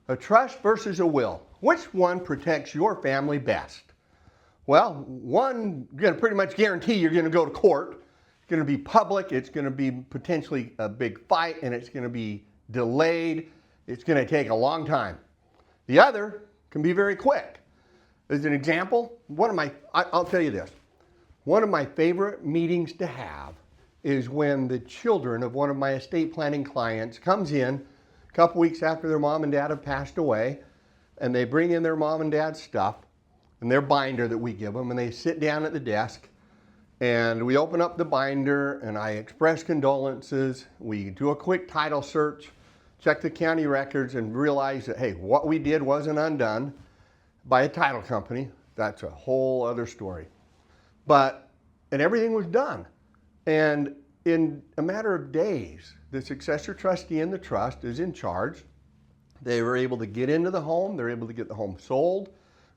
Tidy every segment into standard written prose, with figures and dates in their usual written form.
A trust versus a will. Which one protects your family best? Well, one, you're going to pretty much guarantee you're going to go to court. It's going to be public. It's going to be potentially a big fight, and it's going to be delayed. It's going to take a long time. The other can be very quick. As an example, I'll tell you this. One of my favorite meetings to have is when the children of one of my estate planning clients comes in a couple weeks after their mom and dad have passed away, and they bring in their mom and dad's stuff and their binder that we give them, and they sit down at the desk, and we open up the binder, and I express condolences. We do a quick title search, check the county records, and realize that, hey, what we did wasn't undone by a title company. That's a whole other story. And everything was done. And in a matter of days, the successor trustee in the trust is in charge. They were able to get into the home. They're able to get the home sold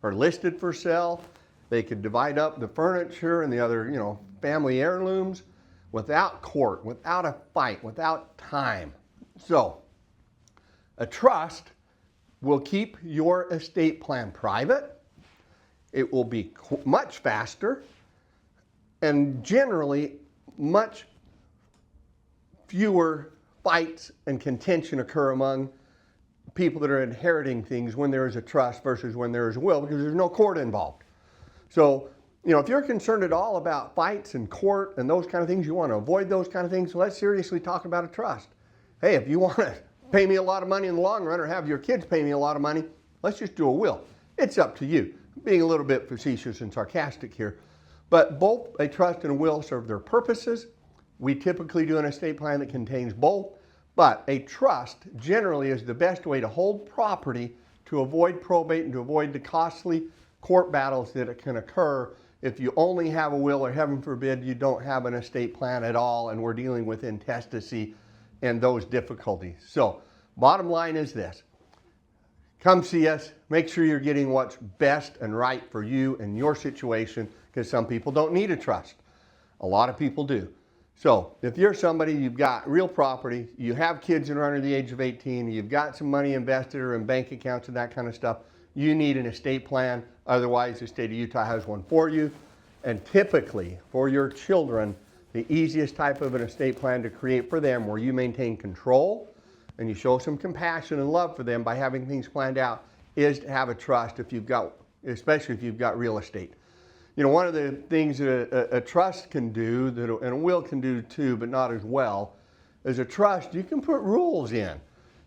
or listed for sale. They could divide up the furniture and the other, family heirlooms without court, without a fight, without time. So, a trust will keep your estate plan private. It will be much faster and generally much fewer fights and contention occur among people that are inheriting things when there is a trust versus when there is a will, because there's no court involved. So, if you're concerned at all about fights and court and those kind of things, you want to avoid those kind of things, let's seriously talk about a trust. Hey, if you want to pay me a lot of money in the long run or have your kids pay me a lot of money, let's just do a will. It's up to you. I'm being a little bit facetious and sarcastic here, but both a trust and a will serve their purposes. We typically do an estate plan that contains both, but a trust generally is the best way to hold property to avoid probate and to avoid the costly court battles that can occur if you only have a will, or heaven forbid, you don't have an estate plan at all and we're dealing with intestacy and those difficulties. So, bottom line is this. Come see us. Make sure you're getting what's best and right for you and your situation, because some people don't need a trust. A lot of people do. So, if you're somebody, you've got real property, you have kids that are under the age of 18, you've got some money invested or in bank accounts and that kind of stuff, you need an estate plan. Otherwise, the state of Utah has one for you. And typically, for your children, the easiest type of an estate plan to create for them, where you maintain control and you show some compassion and love for them by having things planned out, is to have a trust, especially if you've got real estate. One of the things that a trust can do, and a will can do too, but not as well, is a trust, you can put rules in.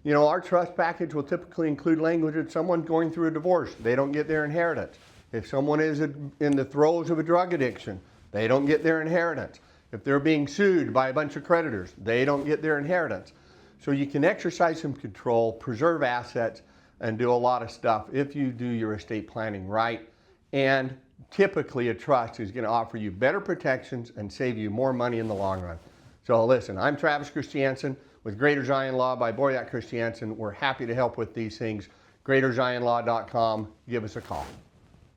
Our trust package will typically include language of someone going through a divorce. They don't get their inheritance. If someone is in the throes of a drug addiction, they don't get their inheritance. If they're being sued by a bunch of creditors, they don't get their inheritance. So you can exercise some control, preserve assets, and do a lot of stuff if you do your estate planning right. And typically a trust is going to offer you better protections and save you more money in the long run. So listen, I'm Travis Christiansen with Greater Zion Law by Boyack Christiansen. We're happy to help with these things. GreaterZionLaw.com. Give us a call.